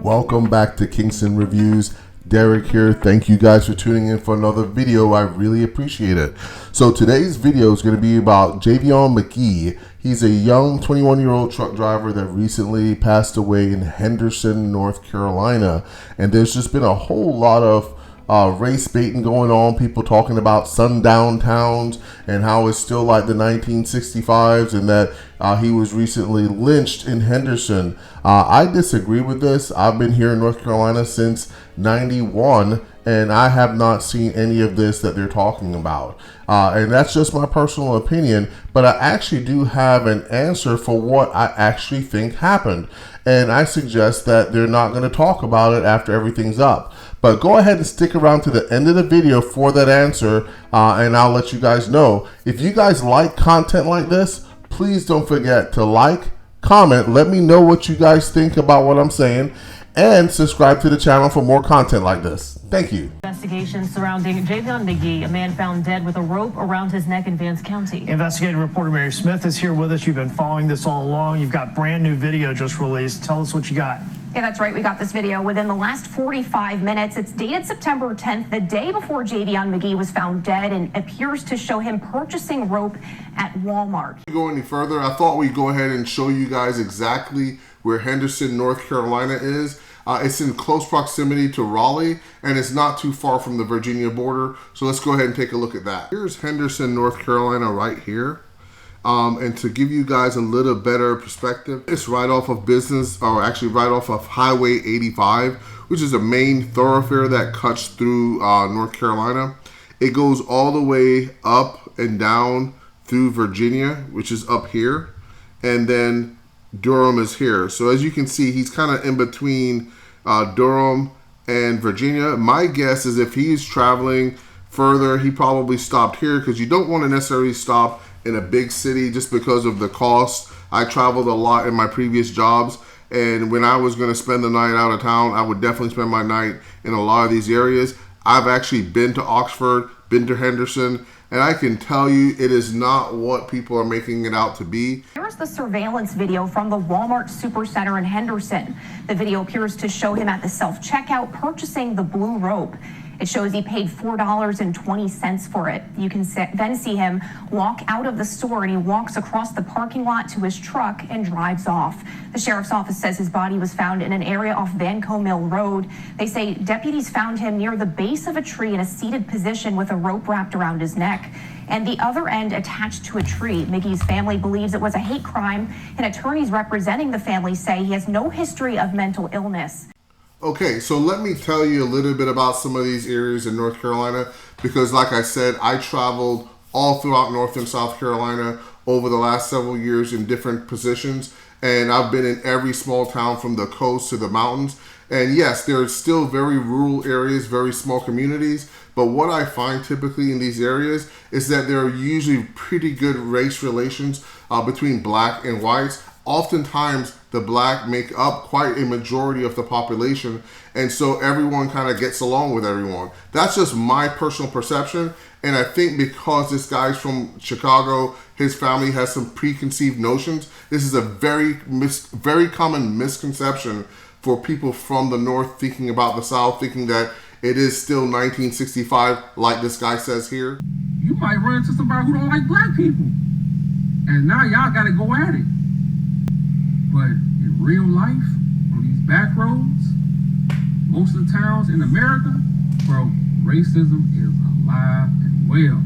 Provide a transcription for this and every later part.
welcome back to Kingston Reviews. Derek here. Thank you guys for tuning in for another video. I really appreciate it. So today's video is going to be about Javion Magee. He's a young 21-year-old truck driver that recently passed away in Henderson, North Carolina. And there's just been a whole lot of race baiting going on, people talking about sundown towns and how it's still like the 1965s and that he was recently lynched in Henderson. I disagree with this. I've been here in North Carolina since 91 and I have not seen any of this that they're talking about. And that's just my personal opinion, but I actually do have an answer for what I actually think happened. And I suggest that they're not going to talk about it after everything's up. But go ahead and stick around to the end of the video for that answer, and I'll let you guys know. If you guys like content like this, please don't forget to like, comment, let me know what you guys think about what I'm saying, and subscribe to the channel for more content like this. Thank you. Investigation surrounding Javion Magee, a man found dead with a rope around his neck in Vance County. Investigative reporter Mary Smith is here with us. You've been following this all along. You've got brand new video just released. Tell us what you got. Yeah, that's right. We got this video within the last 45 minutes. It's dated September 10th, the day before Javion Magee was found dead, and appears to show him purchasing rope at Walmart. Before we go any further, I thought we'd go ahead and show you guys exactly where Henderson, North Carolina is. It's in close proximity to Raleigh, and it's not too far from the Virginia border. So let's go ahead and take a look at that. Here's Henderson, North Carolina right here. And to give you guys a little better perspective, it's right off of right off of Highway 85, which is a main thoroughfare that cuts through North Carolina. It goes all the way up and down through Virginia, which is up here, and then Durham is here. So as you can see, he's kind of in between Durham and Virginia. My guess is if he's traveling further, he probably stopped here, because you don't want to necessarily stop in a big city just because of the cost. I traveled a lot in my previous jobs, and when I was going to spend the night out of town, I would definitely spend my night in a lot of these areas. I've actually been to Oxford, been to Henderson, and I can tell you it is not what people are making it out to be. Here's the surveillance video from the Walmart Supercenter in Henderson. The video appears to show him at the self-checkout purchasing the blue rope. It shows he paid $4.20 for it. You can then see him walk out of the store, and he walks across the parking lot to his truck and drives off. The sheriff's office says his body was found in an area off Vanco Mill Road. They say deputies found him near the base of a tree in a seated position with a rope wrapped around his neck and the other end attached to a tree. Magee's family believes it was a hate crime, and attorneys representing the family say he has no history of mental illness. Okay, so let me tell you a little bit about some of these areas in North Carolina, because like I said, I traveled all throughout North and South Carolina over the last several years in different positions, and I've been in every small town from the coast to the mountains. And yes, there's still very rural areas, very small communities, but what I find typically in these areas is that there are usually pretty good race relations between black and whites. Oftentimes, the black make up quite a majority of the population, and so everyone kind of gets along with everyone. That's just my personal perception, and I think because this guy's from Chicago, his family has some preconceived notions. This is a very common misconception for people from the North thinking about the South, thinking that it is still 1965, like this guy says here. You might run into somebody who don't like black people, and now y'all got to go at it. But in real life, on these back roads, most of the towns in America, bro, racism is alive and well.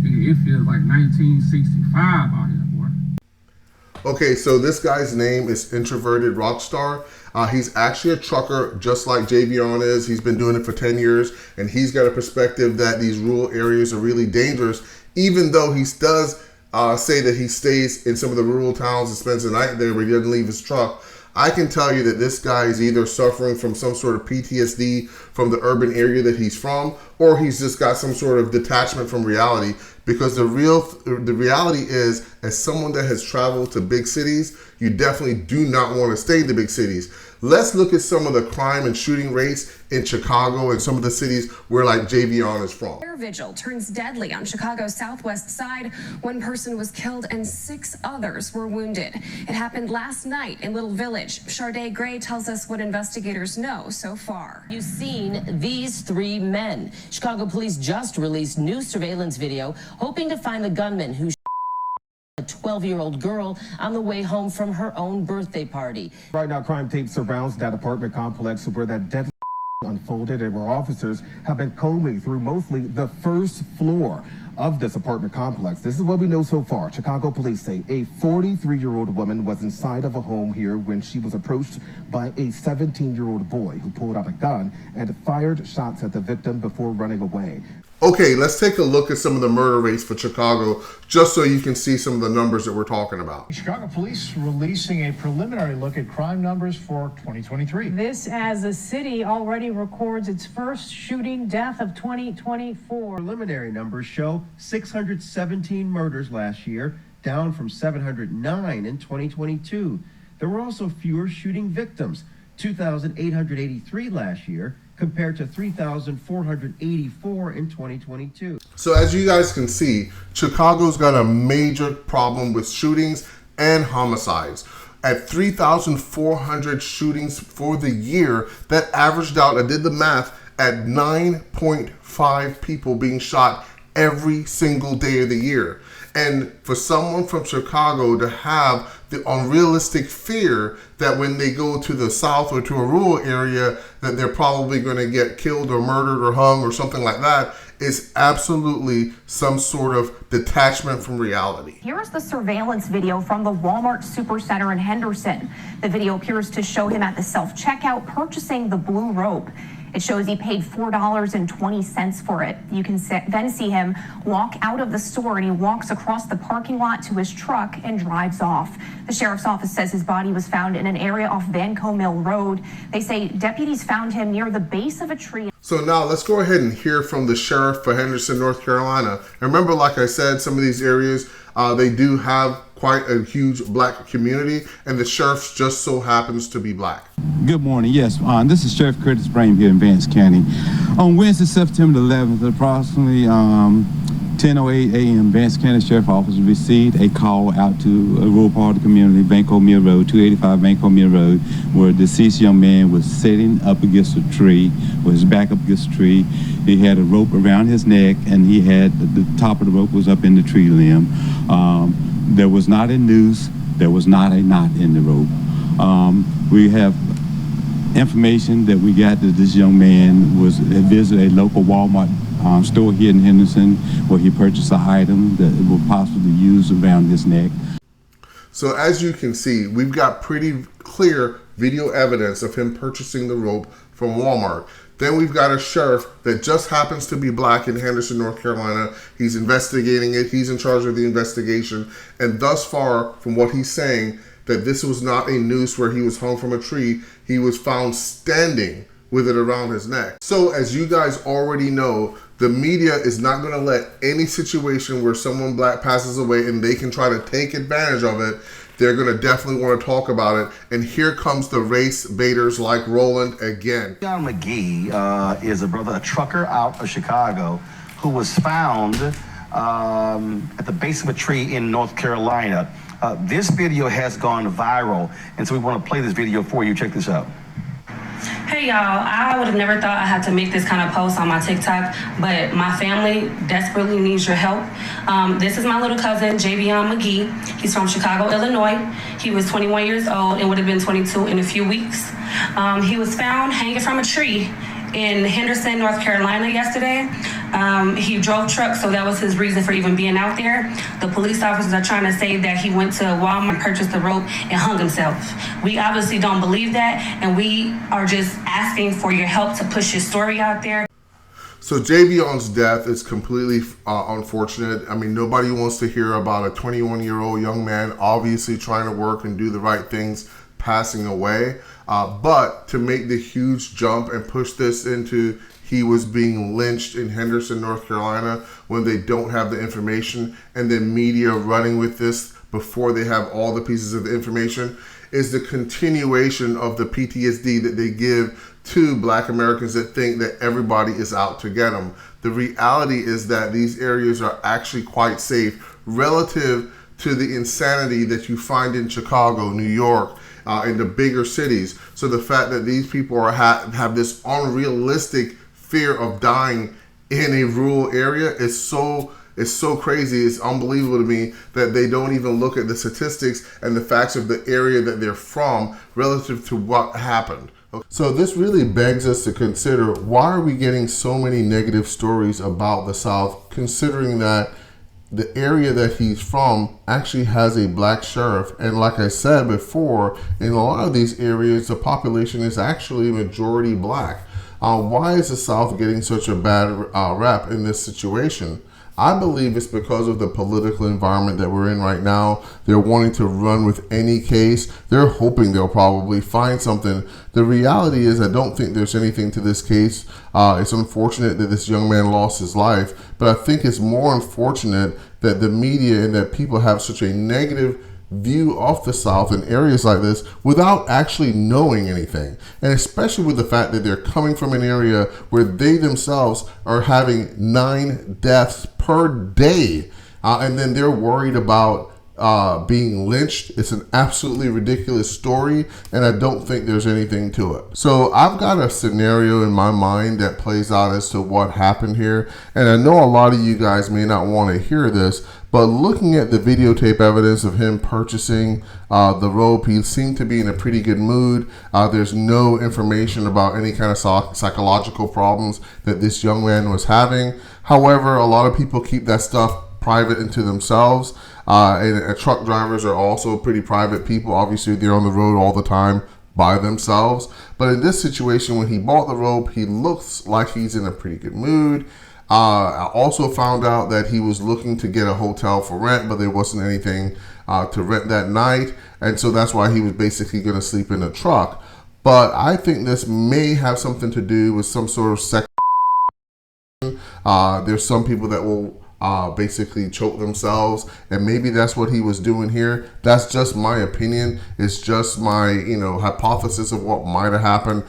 It feels like 1965 out here, boy. Okay, so this guy's name is Introverted Rockstar. He's actually a trucker, just like Javion is. He's been doing it for 10 years, and he's got a perspective that these rural areas are really dangerous, even though he does say that he stays in some of the rural towns and spends the night there, but he doesn't leave his truck. I can tell you that this guy is either suffering from some sort of PTSD from the urban area that he's from, or he's just got some sort of detachment from reality, because the reality is, as someone that has traveled to big cities, you definitely do not want to stay in the big cities. let's look at some of the crime and shooting rates in Chicago and some of the cities where like Javion is from. Air vigil turns deadly on Chicago's southwest side. One person was killed and 6 others were wounded. It happened last night in Little Village. Sharday Gray tells us what investigators know so far. You've seen these 3 men. Chicago police just released new surveillance video, hoping to find the gunman who shot a 12-year-old girl on the way home from her own birthday party. Right now, crime tape surrounds that apartment complex where that deadly unfolded and where officers have been combing through mostly the first floor of this apartment complex. This is what we know so far. Chicago police say a 43-year-old woman was inside of a home here when she was approached by a 17-year-old boy who pulled out a gun and fired shots at the victim before running away. Okay, let's take a look at some of the murder rates for Chicago, just so you can see some of the numbers that we're talking about. Chicago police releasing a preliminary look at crime numbers for 2023. This as the city already records its first shooting death of 2024. Preliminary numbers show 617 murders last year, down from 709 in 2022. There were also fewer shooting victims, 2,883 last year, compared to 3,484 in 2022. So as you guys can see, Chicago's got a major problem with shootings and homicides. At 3,400 shootings for the year, that averaged out, I did the math, at 9.5 people being shot every single day of the year. And for someone from Chicago to have the unrealistic fear that when they go to the south or to a rural area that they're probably going to get killed or murdered or hung or something like that is absolutely some sort of detachment from reality. Here is the surveillance video from the Walmart Supercenter in Henderson. The video appears to show him at the self-checkout purchasing the blue rope. It shows he paid $4.20 for it. You can then see him walk out of the store, and he walks across the parking lot to his truck and drives off. The sheriff's office says his body was found in an area off Vanco Mill Road. They say deputies found him near the base of a tree. So now let's go ahead and hear from the sheriff for Henderson, North Carolina. And remember, like I said, some of these areas, they do have quite a huge black community, and the sheriff just so happens to be black. Good morning. Yes, this is Sheriff Curtis Brame here in Vance County. On Wednesday, September 11th, approximately 10:08 a.m., Vance County Sheriff Office received a call out to a rural part of the community, Vanco Mill Road, 285 Vanco Mill Road, where a deceased young man was sitting up against a tree, with his back up against a tree. He had a rope around his neck, and he had the top of the rope was up in the tree limb. There was not a noose. There was not a knot in the rope. We have information that we got that this young man had visited a local Walmart store here in Henderson, where he purchased an item that was possibly used around his neck. So as you can see, we've got pretty clear video evidence of him purchasing the rope from Walmart. Then we've got a sheriff that just happens to be black in Henderson, North Carolina. He's investigating it. He's in charge of the investigation. And thus far, from what he's saying, that this was not a noose where he was hung from a tree. He was found standing with it around his neck. So as you guys already know, the media is not going to let any situation where someone black passes away and they can try to take advantage of it. They're going to definitely want to talk about it. And here comes the race baiters like Roland again. Javion Magee is a trucker out of Chicago who was found at the base of a tree in North Carolina. This video has gone viral, and so we want to play this video for you. Check this out. Hey y'all, I would have never thought I had to make this kind of post on my TikTok, but my family desperately needs your help. This is my little cousin, Javion Magee. He's from Chicago, Illinois. He was 21 years old and would have been 22 in a few weeks. He was found hanging from a tree in Henderson, North Carolina yesterday. He drove trucks, so that was his reason for even being out there. The police officers are trying to say that he went to Walmart, purchased the rope, and hung himself. We obviously don't believe that, and we are just asking for your help to push his story out there. So Javion's death is completely unfortunate. I mean, nobody wants to hear about a 21-year-old young man obviously trying to work and do the right things passing away. But to make the huge jump and push this into he was being lynched in Henderson, North Carolina, when they don't have the information, and then media running with this before they have all the pieces of the information, is the continuation of the PTSD that they give to Black Americans that think that everybody is out to get them. The reality is that these areas are actually quite safe relative to the insanity that you find in Chicago, New York, in the bigger cities. So the fact that these people are have this unrealistic fear of dying in a rural area is so crazy. It's unbelievable to me that they don't even look at the statistics and the facts of the area that they're from relative to what happened. So this really begs us to consider, why are we getting so many negative stories about the South, considering that the area that he's from actually has a Black sheriff? And like I said before, in a lot of these areas, the population is actually majority Black. Why is the South getting such a bad rap in this situation? I believe it's because of the political environment that we're in right now. They're wanting to run with any case. They're hoping they'll probably find something. The reality is, I don't think there's anything to this case. It's unfortunate that this young man lost his life, but I think it's more unfortunate that the media and that people have such a negative view of the South in areas like this without actually knowing anything, and especially with the fact that they're coming from an area where they themselves are having 9 deaths per day, and then they're worried about being lynched. It's an absolutely ridiculous story, and I don't think there's anything to it. So I've got a scenario in my mind that plays out as to what happened here, and I know a lot of you guys may not want to hear this, but looking at the videotape evidence of him purchasing the rope, he seemed to be in a pretty good mood. There's no information about any kind of psychological problems that this young man was having. However, a lot of people keep that stuff private into themselves. And truck drivers are also pretty private people. Obviously, they're on the road all the time by themselves. But in this situation, when he bought the rope, he looks like he's in a pretty good mood. I also found out that he was looking to get a hotel for rent, but there wasn't anything to rent that night. And so that's why he was basically going to sleep in a truck. But I think this may have something to do with some sort of sex. There's some people that will basically choke themselves, and maybe that's what he was doing here. That's just my opinion. It's just my hypothesis of what might have happened.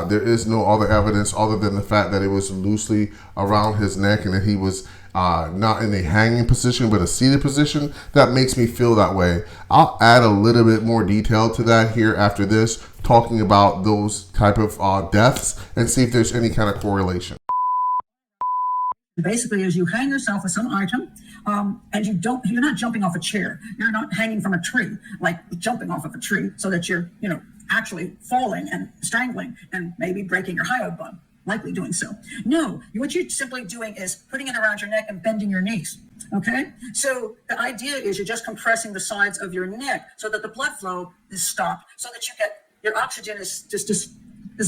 There is no other evidence other than the fact that it was loosely around his neck and that he was not in a hanging position but a seated position. That makes me feel that way. I'll add a little bit more detail to that here after this, talking about those type of deaths and see if there's any kind of correlation. Basically, is you hang yourself with some item, and you're not jumping off a chair. You're not hanging from a tree, like jumping off of a tree, so that you're, actually falling and strangling and maybe breaking your hyoid bone, likely doing so. No, what you're simply doing is putting it around your neck and bending your knees. Okay, so the idea is you're just compressing the sides of your neck so that the blood flow is stopped, so that you get your oxygen is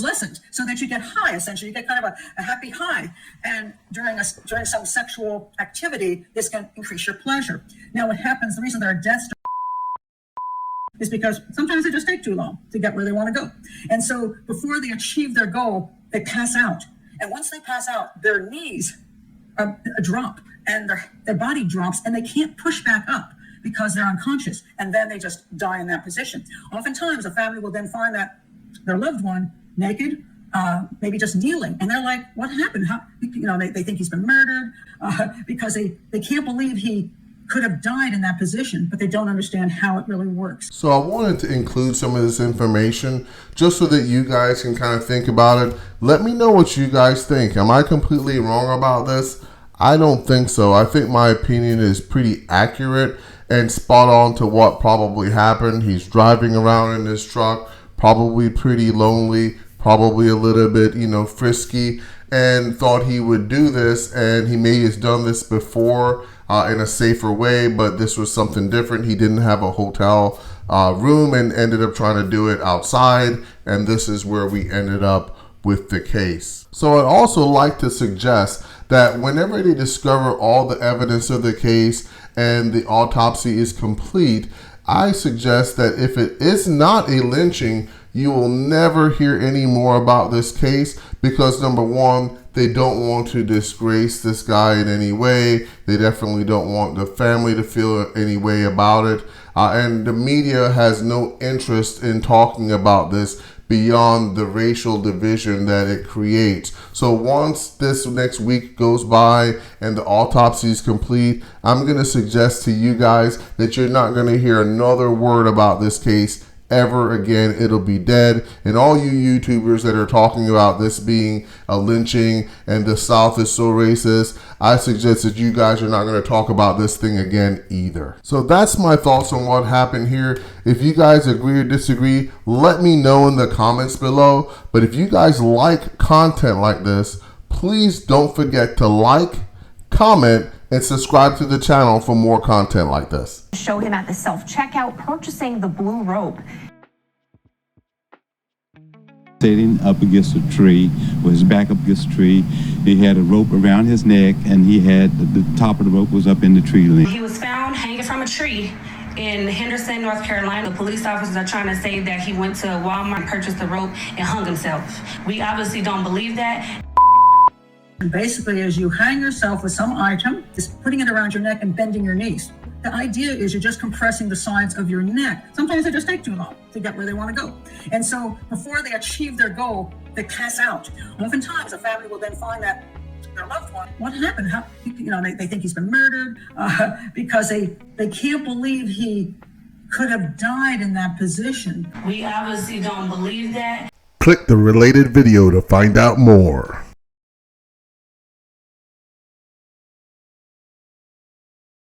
lessened, so that you get high. Essentially, you get kind of a happy high, and during some sexual activity, this can increase your pleasure. Now, what happens? The reason there are deaths is because sometimes they just take too long to get where they want to go, and so before they achieve their goal, they pass out. And once they pass out, their knees drop, and their body drops, and they can't push back up because they're unconscious, and then they just die in that position. Oftentimes, a family will then find that their loved one naked, maybe just kneeling, and they're like, what happened? How, they think he's been murdered, because they can't believe he could have died in that position, but they don't understand how it really works. So I wanted to include some of this information just so that you guys can kind of think about it. Let me know what you guys think. Am I completely wrong about this? I don't think so. I think my opinion is pretty accurate and spot on to what probably happened. He's driving around in this truck, probably pretty lonely, probably a little bit, frisky, and thought he would do this, and he may have done this before in a safer way, but this was something different. He didn't have a hotel room and ended up trying to do it outside, and this is where we ended up with the case. So I'd also like to suggest that whenever they discover all the evidence of the case and the autopsy is complete, I suggest that if it is not a lynching, you will never hear any more about this case, because number one, They don't want to disgrace this guy in any way. They definitely don't want the family to feel any way about it. And the media has no interest in talking about this beyond the racial division that it creates. So once this next week goes by and the autopsy is complete, I'm going to suggest to you guys that you're not going to hear another word about this case ever again. It'll be dead. And all you YouTubers that are talking about this being a lynching and the South is so racist, I suggest that you guys are not going to talk about this thing again either. So that's my thoughts on what happened here. If you guys agree or disagree, let me know in the comments below. But if you guys like content like this, please don't forget to like, comment, and subscribe to the channel for more content like this. Show him at the self-checkout purchasing the blue rope. Sitting up against a tree, with his back up against a tree. He had a rope around his neck, and he had the top of the rope was up in the tree limb. He was found hanging from a tree in Henderson, North Carolina. The police officers are trying to say that he went to Walmart and purchased the rope and hung himself. We obviously don't believe that. And basically, as you hang yourself with some item, just putting it around your neck and bending your knees. The idea is you're just compressing the sides of your neck. Sometimes they just take too long to get where they want to go. And so before they achieve their goal, they pass out. Oftentimes, a family will then find that their loved one, what happened? How, they think he's been murdered because they can't believe he could have died in that position. We obviously don't believe that. Click the related video to find out more.